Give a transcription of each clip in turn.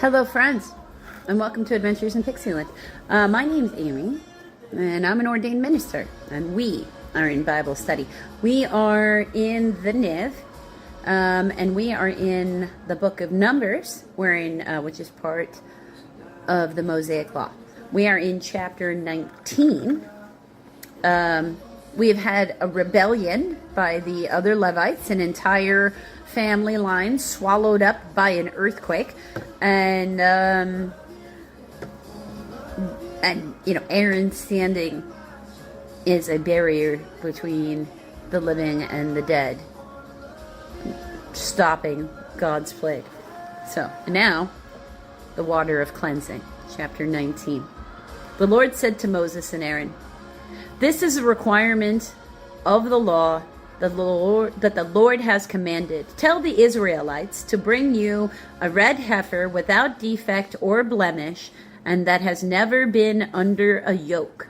Hello friends, and welcome to Adventures in Pixieland. My name's Amy, and I'm an ordained minister, and we are in Bible study. We are in the Niv, and we are in the book of Numbers, which is part of the Mosaic Law. We are in chapter 19. We have had a rebellion by the other Levites, an entire family line swallowed up by an earthquake, and Aaron standing is a barrier between the living and the dead, stopping God's plague. So now, the water of cleansing, chapter 19. The Lord said to Moses and Aaron, "This is a requirement of the law that the Lord has commanded. Tell the Israelites to bring you a red heifer without defect or blemish, and that has never been under a yoke.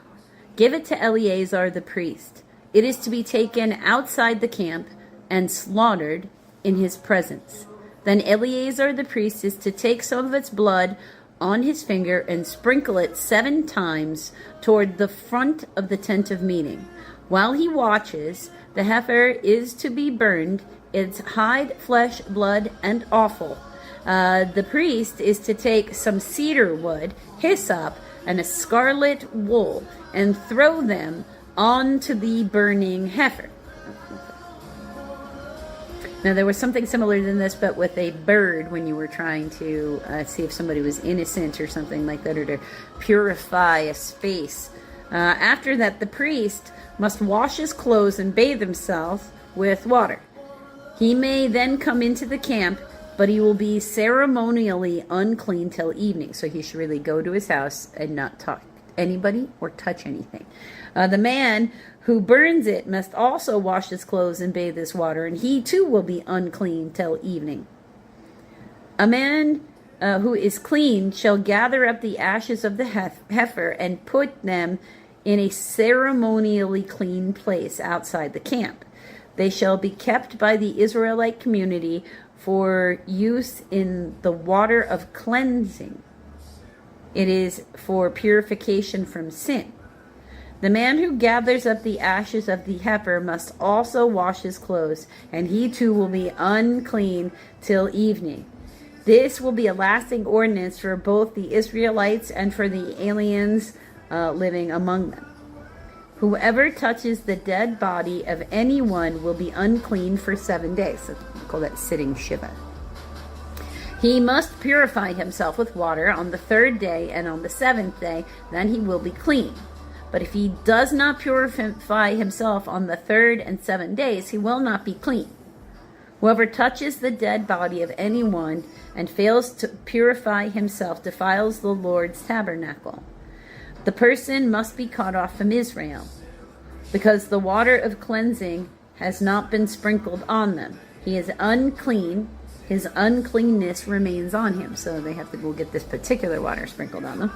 Give it to Eleazar the priest. It is to be taken outside the camp and slaughtered in his presence. Then Eleazar the priest is to take some of its blood on his finger and sprinkle it 7 times toward the front of the tent of meeting. While he watches, the heifer is to be burned, its hide, flesh, blood, and offal. The priest is to take some cedar wood, hyssop, and a scarlet wool, and throw them onto the burning heifer." Now, there was something similar to this, but with a bird when you were trying to see if somebody was innocent or something like that, or to purify a space. After that, the priest must wash his clothes and bathe himself with water. He may then come into the camp, but he will be ceremonially unclean till evening. So he should really go to his house and not talk to anybody or touch anything. The man who burns it must also wash his clothes and bathe his water, and he too will be unclean till evening. A man who is clean shall gather up the ashes of the heifer and put them in a ceremonially clean place outside the camp. They shall be kept by the Israelite community for use in the water of cleansing. It is for purification from sin. The man who gathers up the ashes of the heifer must also wash his clothes, and he too will be unclean till evening. This will be a lasting ordinance for both the Israelites and for the aliens living among them. Whoever touches the dead body of anyone will be unclean for 7 days. So we call that sitting Shiva. He must purify himself with water on the 3rd day, and on the 7th day, then he will be clean. But if he does not purify himself on the 3rd and 7th days, he will not be clean. Whoever touches the dead body of anyone and fails to purify himself defiles the Lord's tabernacle. The person must be cut off from Israel, because the water of cleansing has not been sprinkled on them. He is unclean. His uncleanness remains on him. So they have to go get this particular water sprinkled on them.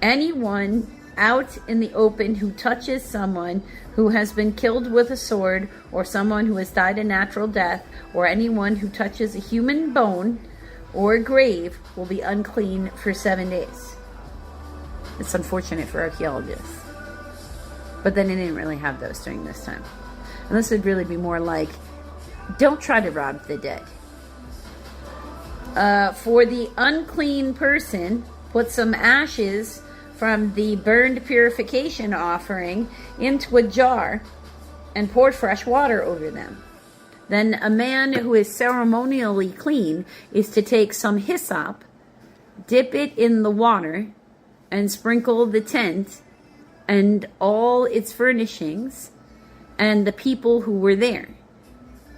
Anyone out in the open who touches someone who has been killed with a sword, or someone who has died a natural death, or anyone who touches a human bone or a grave will be unclean for 7 days. It's unfortunate for archaeologists. But then they didn't really have those during this time. And this would really be more like, don't try to rob the dead. For the unclean person, put some ashes from the burned purification offering into a jar and pour fresh water over them. Then a man who is ceremonially clean is to take some hyssop, dip it in the water, and sprinkle the tent and all its furnishings and the people who were there.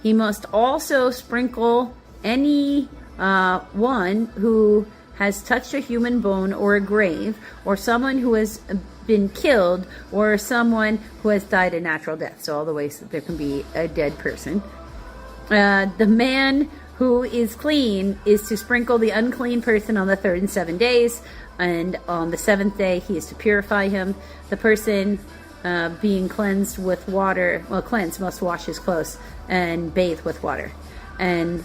He must also sprinkle any one who has touched a human bone or a grave, or someone who has been killed, or someone who has died a natural death. So all the ways that there can be a dead person. The man who is clean is to sprinkle the unclean person on the 3rd and 7 days, and on the 7th day he is to purify him. The person being cleansed with water, cleansed, must wash his clothes and bathe with water, and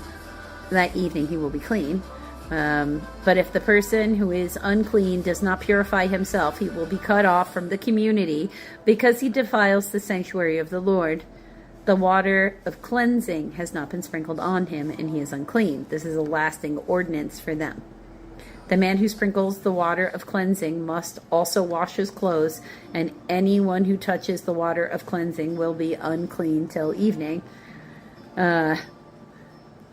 that evening he will be clean. But if the person who is unclean does not purify himself, he will be cut off from the community because he defiles the sanctuary of the Lord. The water of cleansing has not been sprinkled on him, and he is unclean. This is a lasting ordinance for them. The man who sprinkles the water of cleansing must also wash his clothes, and anyone who touches the water of cleansing will be unclean till evening.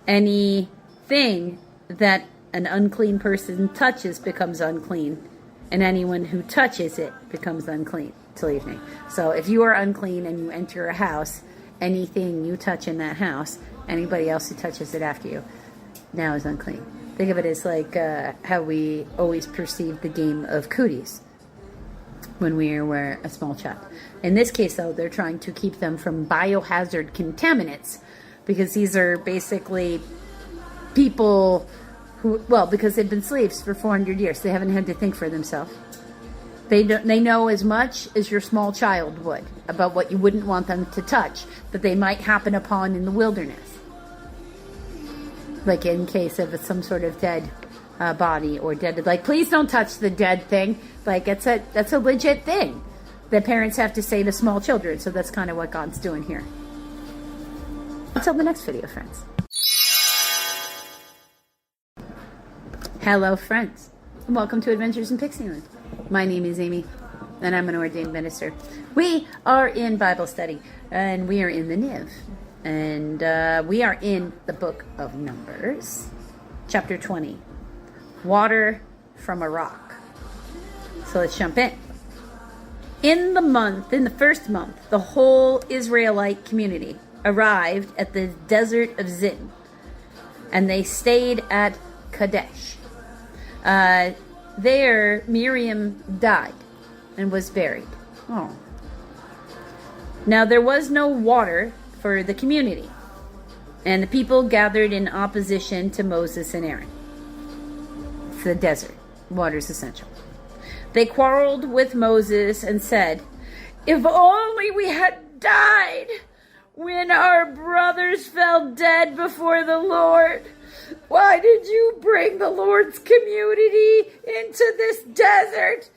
Anything that an unclean person touches becomes unclean, and anyone who touches it becomes unclean till evening. So if you are unclean and you enter a house, anything you touch in that house, anybody else who touches it after you, now is unclean. Think of it as like how we always perceived the game of cooties when we were a small child. In this case, though, they're trying to keep them from biohazard contaminants, because these are basically people who, well, because they've been slaves for 400 years, they haven't had to think for themselves. They know as much as your small child would about what you wouldn't want them to touch, that they might happen upon in the wilderness. Like in case of some sort of dead body or dead, like, please don't touch the dead thing. Like, that's a legit thing that parents have to say to small children. So that's kind of what God's doing here. Until the next video, friends. Hello, friends, and welcome to Adventures in Pixieland. My name is Amy, and I'm an ordained minister. We are in Bible study, and we are in the Niv. And we are in the book of Numbers, chapter 20, water from a rock. So let's jump in. In the first month, the whole Israelite community arrived at the desert of Zin, and they stayed at Kadesh. There, Miriam died and was buried. Oh. Now, there was no water for the community, and the people gathered in opposition to Moses and Aaron. It's the desert. Water is essential. They quarreled with Moses and said, "If only we had died when our brothers fell dead before the Lord. Why did you bring the Lord's community into this desert,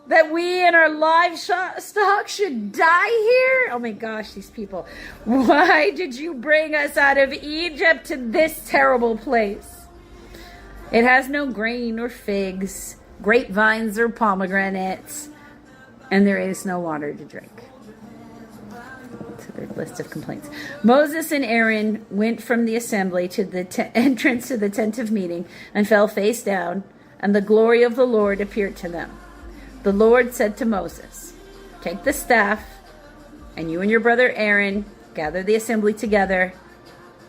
that we and our livestock should die here?" Oh my gosh, these people. "Why did you bring us out of Egypt to this terrible place? It has no grain or figs, grapevines or pomegranates, and there is no water to drink." To their list of complaints. Moses and Aaron went from the assembly to the entrance to the tent of meeting and fell face down, and the glory of the Lord appeared to them. The Lord said to Moses, "Take the staff, and you and your brother Aaron gather the assembly together.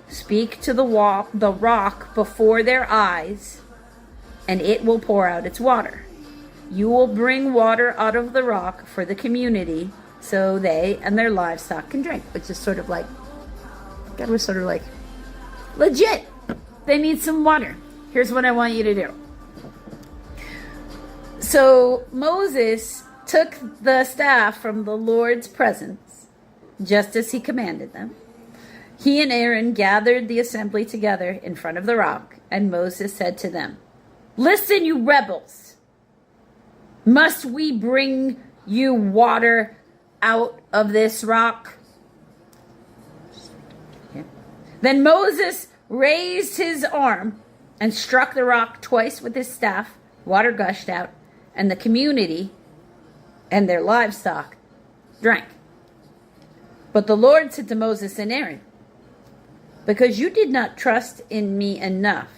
Speak to the rock before their eyes, and it will pour out its water. You will bring water out of the rock for the community, so they and their livestock can drink." Which is sort of like, God was sort of like, legit. They need some water. Here's what I want you to do. So Moses took the staff from the Lord's presence, just as he commanded them. He and Aaron gathered the assembly together in front of the rock, and Moses said to them, "Listen, you rebels. Must we bring you water out of this rock?" Yeah. Then Moses raised his arm and struck the rock twice with his staff. Water gushed out, and the community and their livestock drank. But the Lord said to Moses and Aaron, "Because you did not trust in me enough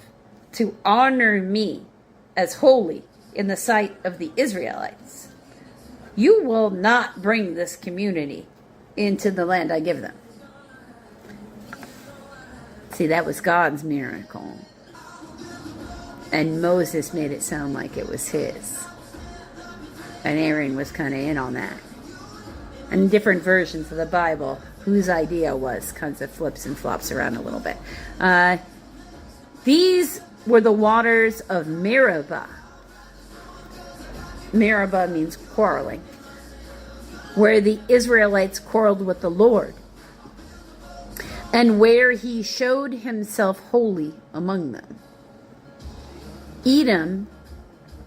to honor me as holy in the sight of the Israelites, you will not bring this community into the land I give them." See, that was God's miracle. And Moses made it sound like it was his. And Aaron was kind of in on that. And different versions of the Bible, whose idea was, kind of flips and flops around a little bit. These were the waters of Meribah. Meribah means quarreling, where the Israelites quarreled with the Lord, and where he showed himself holy among them. Edom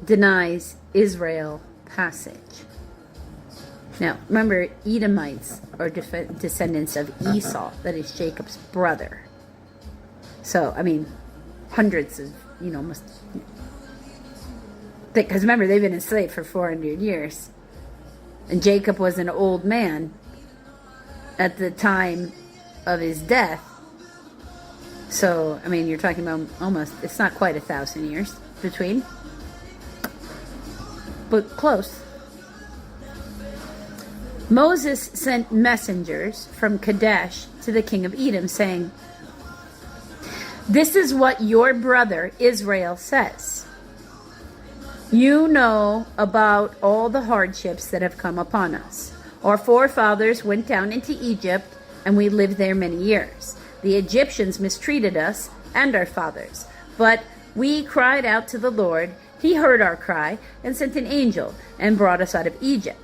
denies Israel passage. Now, remember, Edomites are descendants of Esau, that is Jacob's brother. So, I mean, hundreds of, almost... Because remember, they've been enslaved for 400 years. And Jacob was an old man at the time of his death. So, I mean, you're talking about almost, it's not quite 1,000 years between. But close. Moses sent messengers from Kadesh to the king of Edom, saying, "This is what your brother Israel says. You know about all the hardships that have come upon us. Our forefathers went down into Egypt, and we lived there many years. The Egyptians mistreated us and our fathers, but we cried out to the Lord. He heard our cry and sent an angel and brought us out of Egypt.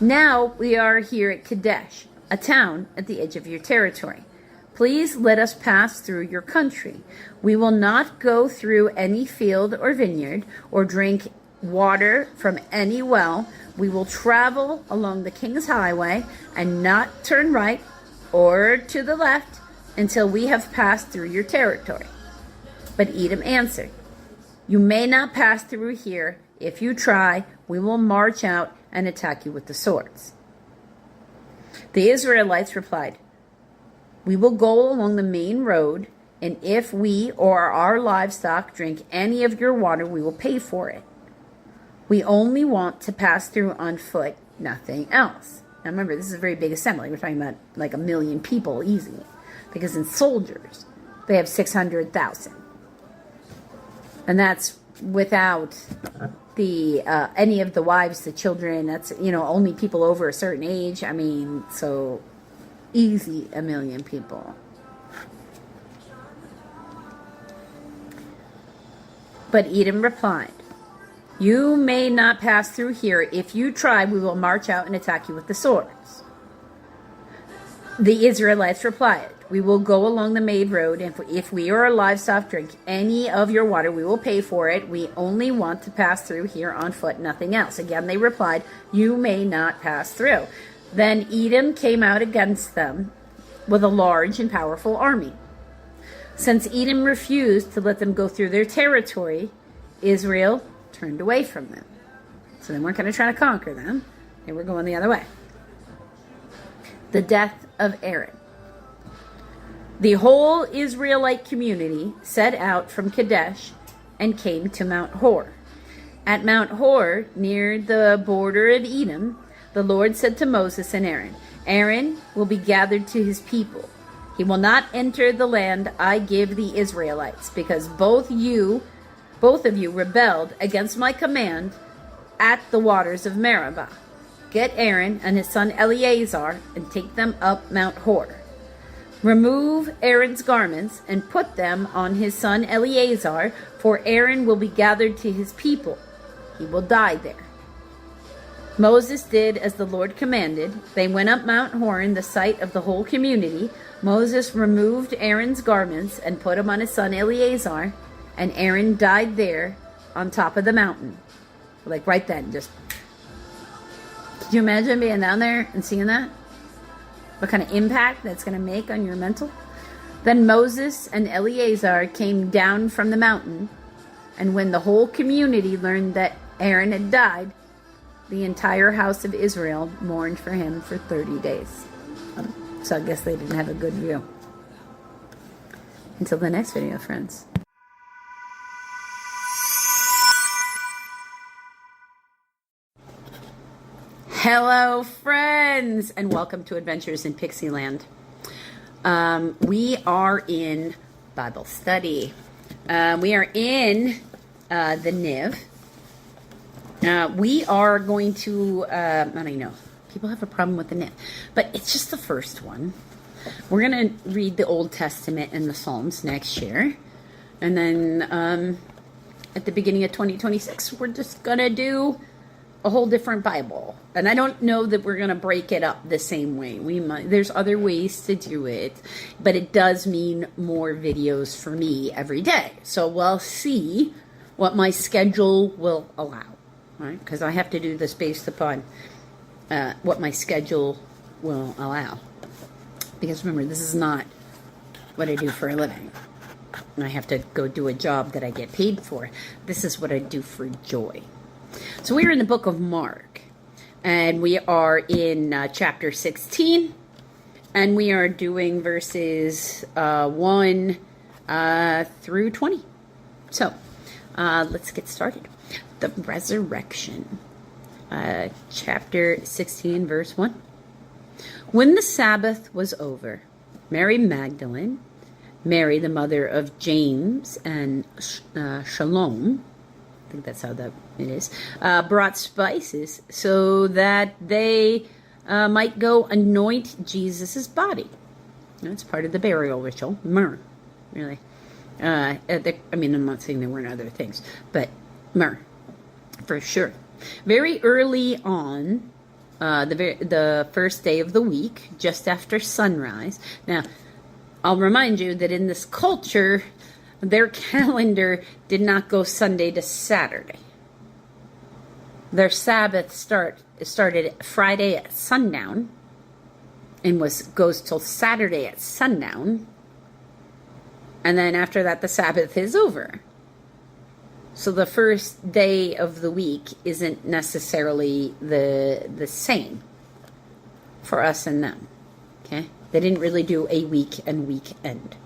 Now we are here at Kadesh, a town at the edge of your territory. Please let us pass through your country. We will not go through any field or vineyard or drink water from any well. We will travel along the king's highway and not turn right or to the left until we have passed through your territory." But Edom answered, "You may not pass through here. If you try, we will march out and attack you with the swords." The Israelites replied, "We will go along the main road, and if we or our livestock drink any of your water, we will pay for it. We only want to pass through on foot, nothing else." Now remember, this is a very big assembly. We're talking about like 1 million people easy. Because in soldiers, they have 600,000. And that's without the any of the wives, the children. That's, only people over a certain age. I mean, so easy 1 million people. But Edom replied, "You may not pass through here. If you try, we will march out and attack you with the swords." The Israelites replied, "We will go along the main road, and if we or our livestock drink any of your water, we will pay for it. We only want to pass through here on foot, nothing else." Again, they replied, "You may not pass through." Then Edom came out against them with a large and powerful army. Since Edom refused to let them go through their territory, Israel turned away from them. So they weren't going to try to conquer them. They were going the other way. The death of Aaron. The whole Israelite community set out from Kadesh and came to Mount Hor. At Mount Hor, near the border of Edom, the Lord said to Moses and Aaron, "Aaron will be gathered to his people. He will not enter the land I give the Israelites, because both of you rebelled against my command at the waters of Meribah. Get Aaron and his son Eleazar and take them up Mount Hor. Remove Aaron's garments and put them on his son Eleazar, for Aaron will be gathered to his people. He will die there." Moses did as the Lord commanded. They went up Mount Hor in the sight of the whole community. Moses removed Aaron's garments and put them on his son Eleazar, and Aaron died there on top of the mountain. Like right then, just... Could you imagine being down there and seeing that? What kind of impact that's going to make on your mental? Then Moses and Eleazar came down from the mountain, and when the whole community learned that Aaron had died, the entire house of Israel mourned for him for 30 days. So I guess they didn't have a good view. Until the next video, friends. Hello, friends, and welcome to Adventures in Pixieland. We are in Bible study. We are in the Niv. We are going to, I don't know, people have a problem with the Niv, but it's just the first one. We're going to read the Old Testament and the Psalms next year. And then at the beginning of 2026, we're just going to do a whole different Bible. And I don't know that we're going to break it up the same way. There's other ways to do it, but it does mean more videos for me every day. So we'll see what my schedule will allow, right? Because I have to do this based upon what my schedule will allow. Because remember, this is not what I do for a living. I have to go do a job that I get paid for. This is what I do for joy. So we are in the book of Mark, and we are in chapter 16, and we are doing verses 1 through 20. So let's get started. The resurrection, chapter 16, verse 1. When the Sabbath was over, Mary Magdalene, Mary, the mother of James, and Shalom, I think that's how it is, brought spices so that they might go anoint Jesus' body. That's part of the burial ritual. Myrrh, really. I mean, I'm not saying there weren't other things, but myrrh, for sure. Very early on, the first day of the week, just after sunrise. Now, I'll remind you that in this culture, their calendar did not go Sunday to Saturday. Their Sabbath started Friday at sundown and goes till Saturday at sundown. And then after that, the Sabbath is over. So the first day of the week isn't necessarily the same for us and them. Okay? They didn't really do a week and weekend.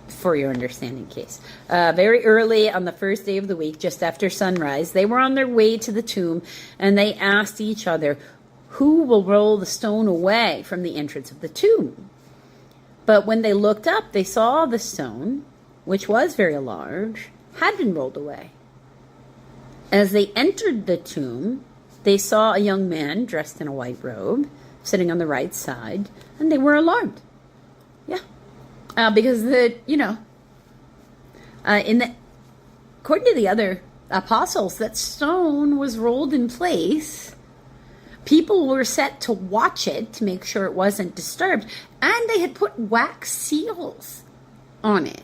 For your understanding case. Very early on the first day of the week, just after sunrise, they were on their way to the tomb, and they asked each other, "Who will roll the stone away from the entrance of the tomb?" But when they looked up, they saw the stone, which was very large, had been rolled away. As they entered the tomb, they saw a young man dressed in a white robe, sitting on the right side, and they were alarmed. Yeah. Because according to the other apostles, that stone was rolled in place. People were set to watch it to make sure it wasn't disturbed, and they had put wax seals on it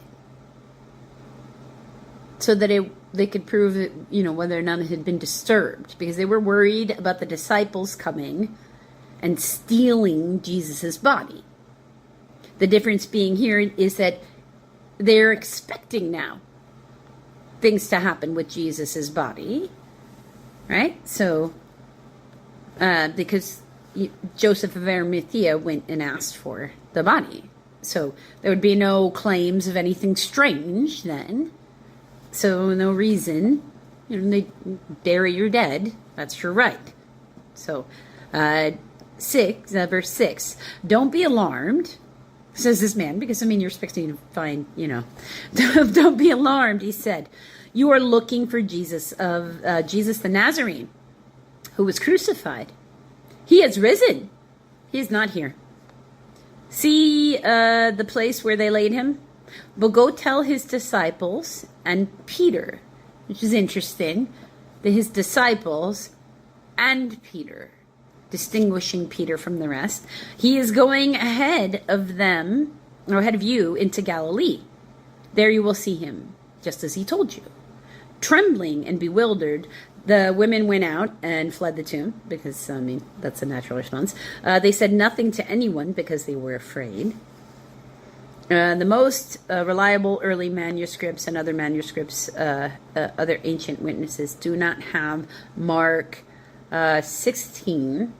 so that they could prove that, whether or not it had been disturbed, because they were worried about the disciples coming and stealing Jesus's body. The difference being here is that they're expecting now things to happen with Jesus's body, right? So, because Joseph of Arimathea went and asked for the body. So there would be no claims of anything strange then. So no reason, they bury your dead. That's your right. So, verse 6, don't be alarmed, says this man, because, you're expecting to find, don't be alarmed, he said. You are looking for Jesus the Nazarene, who was crucified. He has risen. He is not here. See the place where they laid him? But go tell his disciples and Peter, which is interesting, that his disciples and Peter, distinguishing Peter from the rest, he is going ahead of them, or ahead of you, into Galilee. There you will see him, just as he told you. Trembling and bewildered, the women went out and fled the tomb, because, that's a natural response. They said nothing to anyone because they were afraid. The most reliable early manuscripts and other manuscripts, other ancient witnesses, do not have Mark 16,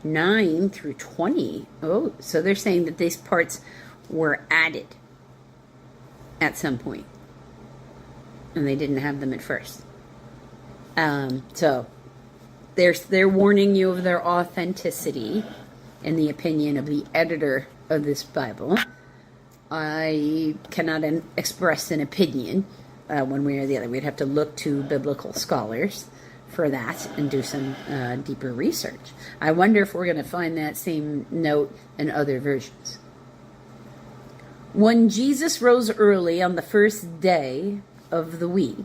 9 through 20. Oh, so they're saying that these parts were added at some point, and they didn't have them at first. So they're warning you of their authenticity, in the opinion of the editor of this Bible. I cannot express an opinion one way or the other. We'd have to look to biblical scholars for that and do some deeper research. I wonder if we're going to find that same note in other versions. When Jesus rose early on the first day of the week,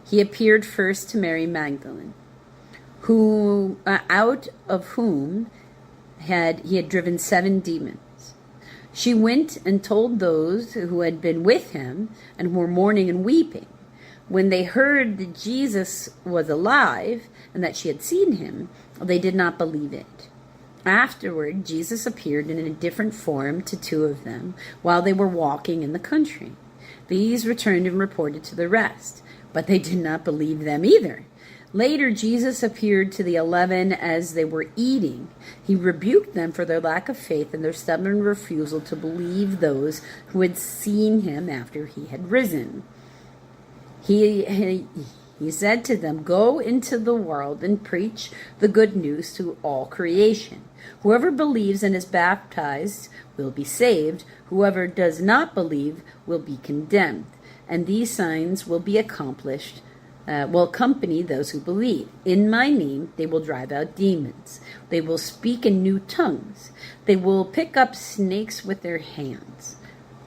he appeared first to Mary Magdalene, out of whom he had driven 7 demons. She went and told those who had been with him and were mourning and weeping. When they heard that Jesus was alive and that she had seen him, they did not believe it. Afterward, Jesus appeared in a different form to two of them while they were walking in the country. These returned and reported to the rest, but they did not believe them either. Later, Jesus appeared to the 11 as they were eating. He rebuked them for their lack of faith and their stubborn refusal to believe those who had seen him after he had risen. He said to them, "Go into the world and preach the good news to all creation. Whoever believes and is baptized will be saved. Whoever does not believe will be condemned. And these signs will be accomplished, will accompany those who believe. In my name they will drive out demons. They will speak in new tongues. They will pick up snakes with their hands."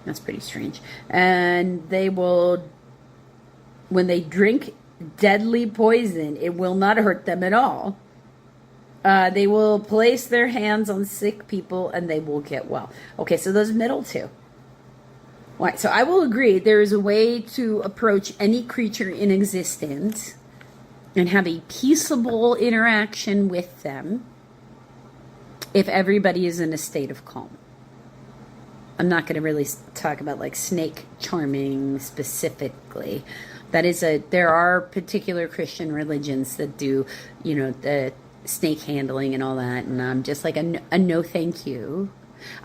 That's pretty strange. And they will, when they drink deadly poison, it will not hurt them at all. They will place their hands on sick people and they will get well. Okay, so those middle two. All right, so I will agree there is a way to approach any creature in existence and have a peaceable interaction with them if everybody is in a state of calm. I'm not going to really talk about like snake charming specifically. There are particular Christian religions that do, the snake handling and all that, and I'm just like a no thank you.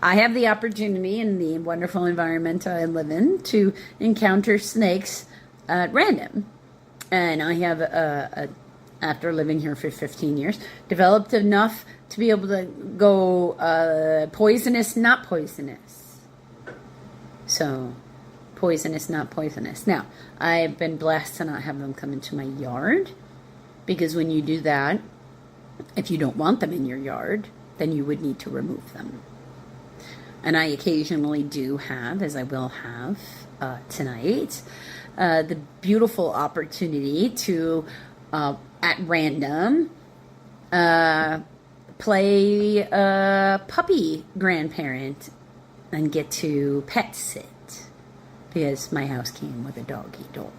I have the opportunity in the wonderful environment I live in to encounter snakes at random. And I have, after living here for 15 years, developed enough to be able to go poisonous, not poisonous. So, poisonous, not poisonous. Now, I've been blessed to not have them come into my yard, because when you do that, if you don't want them in your yard, then you would need to remove them. And I occasionally do have, as I will have tonight, the beautiful opportunity to, at random, play puppy grandparent and get to pet sit, because my house came with a doggy door.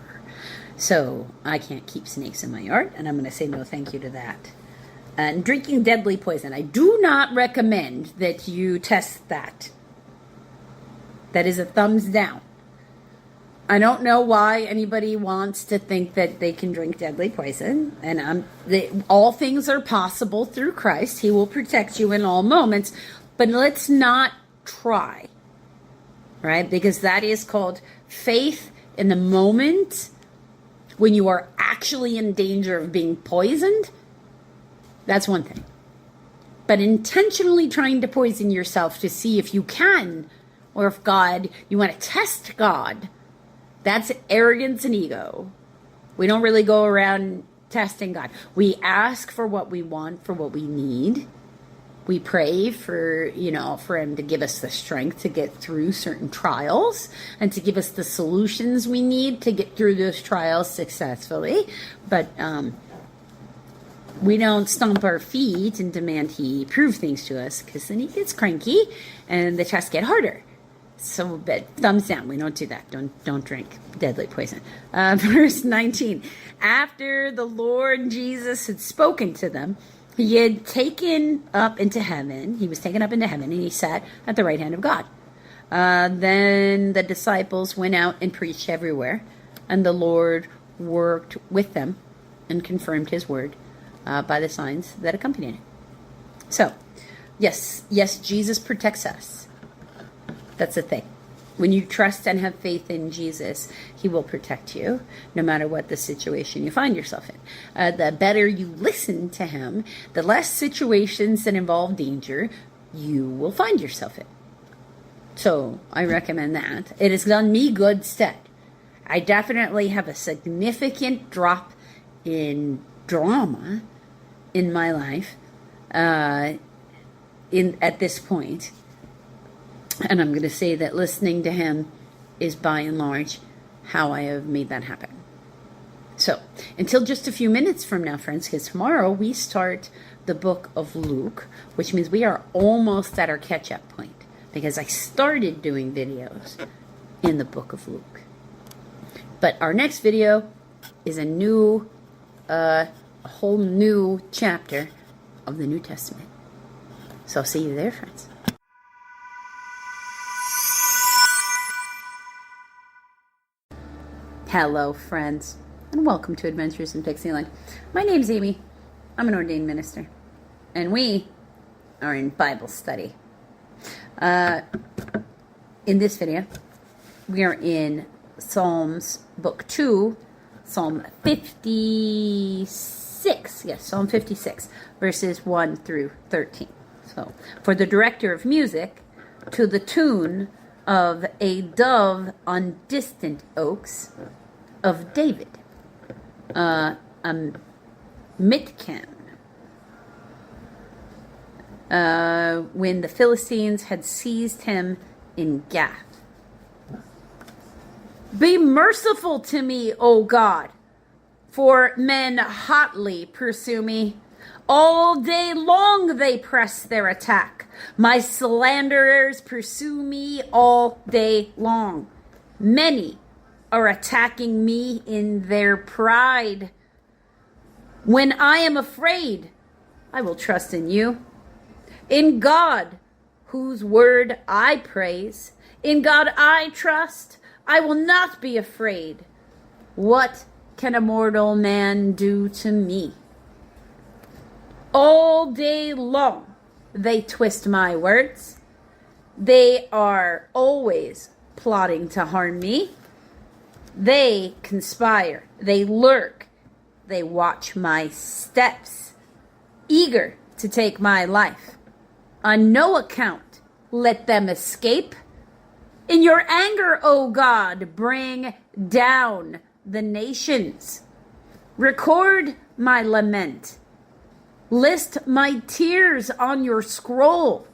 So I can't keep snakes in my yard, and I'm going to say no thank you to that. And drinking deadly poison. I do not recommend that you test that. That is a thumbs down. I don't know why anybody wants to think that they can drink deadly poison. And all things are possible through Christ. He will protect you in all moments. But let's not try. Right? Because that is called faith in the moment when you are actually in danger of being poisoned. That's one thing. But intentionally trying to poison yourself to see if you can, or if you want to test God, that's arrogance and ego. We don't really go around testing God. We ask for what we want, for what we need. We pray for him to give us the strength to get through certain trials and to give us the solutions we need to get through those trials successfully. But, we don't stomp our feet and demand he prove things to us, because then he gets cranky and the tests get harder. So, but thumbs down. We don't do that. Don't drink deadly poison. Verse 19. After the Lord Jesus had spoken to them, he had taken up into heaven. He was taken up into heaven, and he sat at the right hand of God. Then the disciples went out and preached everywhere, and the Lord worked with them and confirmed his word by the signs that accompanied it. So, yes, Jesus protects us. That's the thing. When you trust and have faith in Jesus, he will protect you no matter what the situation you find yourself in. The better you listen to him, the less situations that involve danger you will find yourself in. So, I recommend that. It has done me good stead. I definitely have a significant drop in drama in my life at this point. And I'm going to say that listening to him is by and large how I have made that happen. So, until just a few minutes from now, friends, because tomorrow we start the book of Luke, which means we are almost at our catch-up point. because I started doing videos in the book of Luke. But our next video is a whole new chapter of the New Testament. So I'll see you there, friends. Hello, friends, and welcome to Adventures in Pixieland. My name's Amy. I'm an ordained minister, and we are in Bible study. In this video, we are in Psalms, Book 2, Psalm 56. Yes, Psalm 56, verses 1 through 13. So, for the director of music, to the tune of A Dove on Distant Oaks of David, Mitkan. When the Philistines had seized him in Gath. Be merciful to me, O God, for men hotly pursue me. All day long they press their attack. My slanderers pursue me all day long. Many are attacking me in their pride. When I am afraid, I will trust in you. In God, whose word I praise, in God I trust, I will not be afraid. What can a mortal man do to me? All day long they twist my words. They are always plotting to harm me. They conspire, they lurk, they watch my steps, eager to take my life. On no account let them escape. In your anger, O God, bring down the nations. Record my lament. List my tears on your scroll.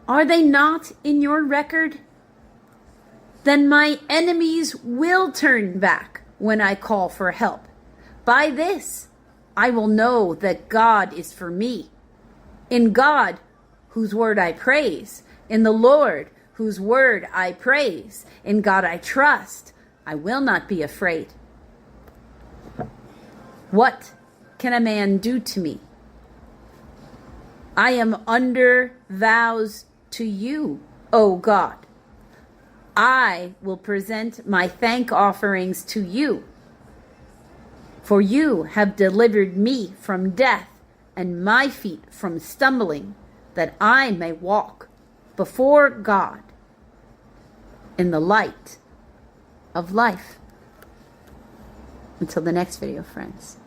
Are they not in your record? Then my enemies will turn back when I call for help. By this, I will know that God is for me. In God, whose word I praise, in the Lord, whose word I praise, in God I trust, I will not be afraid. What can a man do to me? I am under vows to you, O God. I will present my thank offerings to you. For you have delivered me from death and my feet from stumbling, that I may walk before God in the light of life. Until the next video, friends.